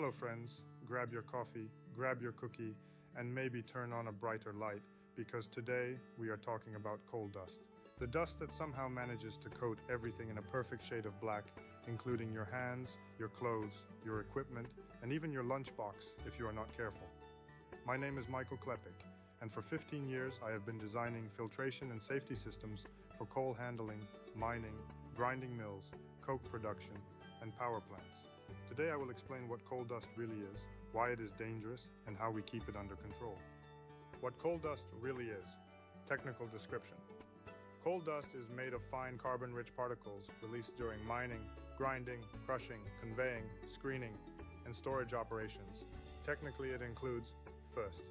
Hello friends, grab your coffee, grab your cookie, and maybe turn on a brighter light, because today we are talking about coal dust. The dust that somehow manages to coat everything in a perfect shade of black, including your hands, your clothes, your equipment, and even your lunchbox if you are not careful. My name is Michael Klepik, and for 15 years I have been designing filtration and safety systems for coal handling, mining, grinding mills, coke production, and power plants. Today I will explain what coal dust really is, why it is dangerous, and how we keep it under control. What coal dust really is. Technical description. Coal dust is made of fine carbon-rich particles released during mining, grinding, crushing, conveying, screening, and storage operations. Technically it includes, first,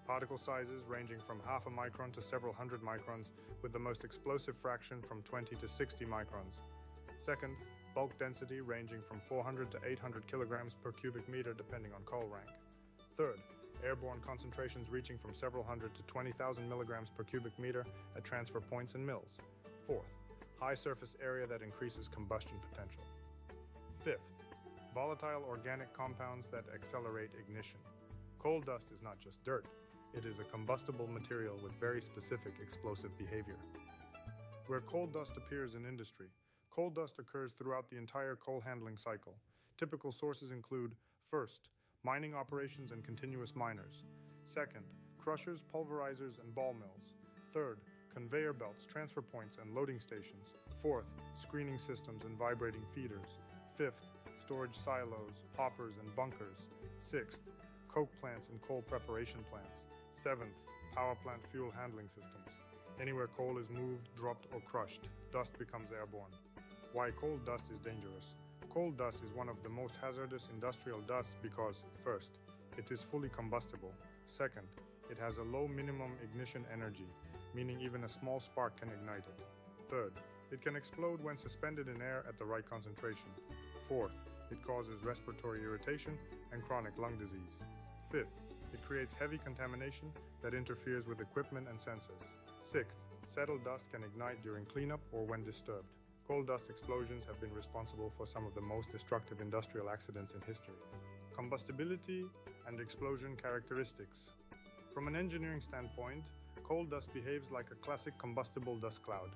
particle sizes ranging from half a micron to several hundred microns, with the most explosive fraction from 20 to 60 microns. Second, bulk density ranging from 400 to 800 kilograms per cubic meter depending on coal rank. Third, airborne concentrations reaching from several hundred to 20,000 milligrams per cubic meter at transfer points and mills. Fourth, high surface area that increases combustion potential. Fifth, volatile organic compounds that accelerate ignition. Coal dust is not just dirt, it is a combustible material with very specific explosive behavior. Where coal dust appears in industry, coal dust occurs throughout the entire coal handling cycle. Typical sources include, first, mining operations and continuous miners. Second, crushers, pulverizers, and ball mills. Third, conveyor belts, transfer points, and loading stations. Fourth, screening systems and vibrating feeders. Fifth, storage silos, hoppers, and bunkers. Sixth, coke plants and coal preparation plants. Seventh, power plant fuel handling systems. Anywhere coal is moved, dropped, or crushed, dust becomes airborne. Why coal dust is dangerous. Coal dust is one of the most hazardous industrial dusts because, first, it is fully combustible. Second, it has a low minimum ignition energy, meaning even a small spark can ignite it. Third, it can explode when suspended in air at the right concentration. Fourth, it causes respiratory irritation and chronic lung disease. Fifth, it creates heavy contamination that interferes with equipment and sensors. Sixth, settled dust can ignite during cleanup or when disturbed. Coal dust explosions have been responsible for some of the most destructive industrial accidents in history. Combustibility and explosion characteristics. From an engineering standpoint, coal dust behaves like a classic combustible dust cloud.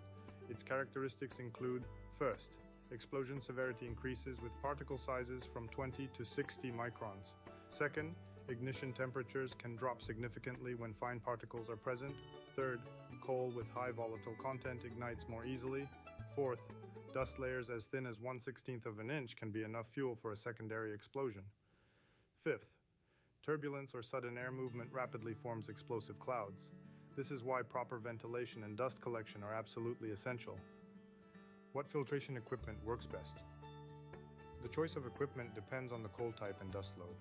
Its characteristics include, first, explosion severity increases with particle sizes from 20 to 60 microns. Second, ignition temperatures can drop significantly when fine particles are present. Third, coal with high volatile content ignites more easily. Fourth, dust layers as thin as 1/16 of an inch can be enough fuel for a secondary explosion. Fifth, turbulence or sudden air movement rapidly forms explosive clouds. This is why proper ventilation and dust collection are absolutely essential. What filtration equipment works best? The choice of equipment depends on the coal type and dust load.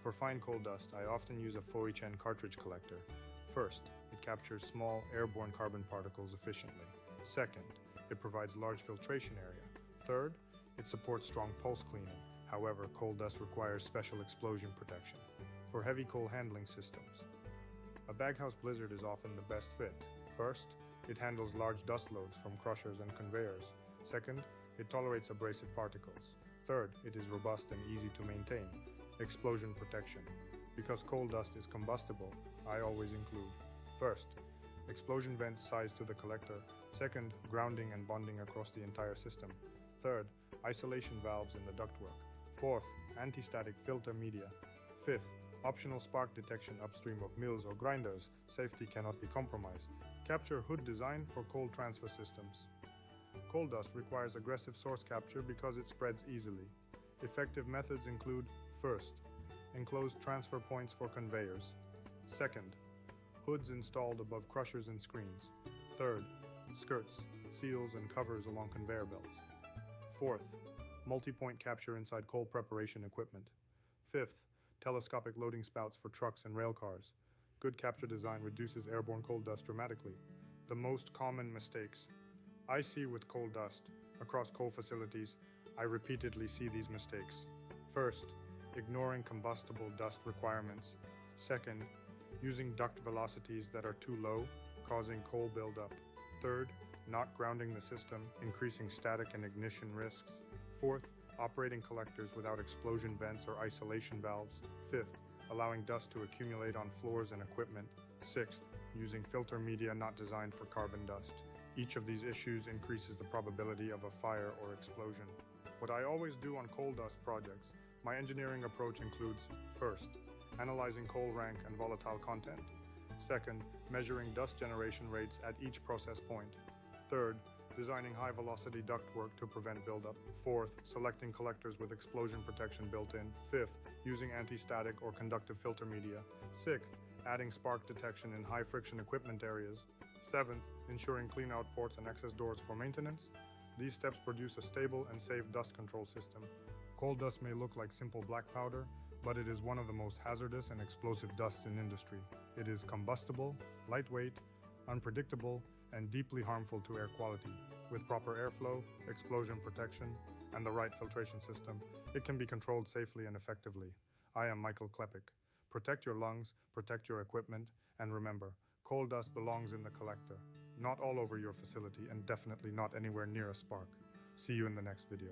For fine coal dust, I often use a Cartridge collector. First, it captures small airborne carbon particles efficiently. Second, it provides large filtration area. Third, it supports strong pulse cleaning. However, coal dust requires special explosion protection. For heavy coal handling systems, a Baghouse Blizzard is often the best fit. First, it handles large dust loads from crushers and conveyors. Second, it tolerates abrasive particles. Third, it is robust and easy to maintain. Explosion protection. Because coal dust is combustible, I always include, first, explosion vents sized to the collector. Second, grounding and bonding across the entire system. Third, isolation valves in the ductwork. Fourth, anti-static filter media. Fifth, optional spark detection upstream of mills or grinders. Safety cannot be compromised. Capture hood design for coal transfer systems. Coal dust requires aggressive source capture because it spreads easily. Effective methods include, first, enclosed transfer points for conveyors. Second, hoods installed above crushers and screens. Third, skirts, seals, and covers along conveyor belts. Fourth, multi-point capture inside coal preparation equipment. Fifth, telescopic loading spouts for trucks and rail cars. Good capture design reduces airborne coal dust dramatically. The most common mistakes I see with coal dust across coal facilities, I repeatedly see these mistakes. First, ignoring combustible dust requirements. Second, using duct velocities that are too low, causing coal buildup. Third, not grounding the system, increasing static and ignition risks. Fourth, operating collectors without explosion vents or isolation valves. Fifth, allowing dust to accumulate on floors and equipment. Sixth, using filter media not designed for carbon dust. Each of these issues increases the probability of a fire or explosion. What I always do on coal dust projects, my engineering approach includes: first, analyzing coal rank and volatile content. Second, measuring dust generation rates at each process point. Third, designing high-velocity ductwork to prevent buildup. Fourth, selecting collectors with explosion protection built in. Fifth, using anti-static or conductive filter media. Sixth, adding spark detection in high-friction equipment areas. Seventh, ensuring clean-out ports and access doors for maintenance. These steps produce a stable and safe dust control system. Coal dust may look like simple black powder, but it is one of the most hazardous and explosive dusts in industry. It is combustible, lightweight, unpredictable, and deeply harmful to air quality. With proper airflow, explosion protection, and the right filtration system, it can be controlled safely and effectively. I am Michael Klepik. Protect your lungs, protect your equipment, and remember, coal dust belongs in the collector, not all over your facility, and definitely not anywhere near a spark. See you in the next video.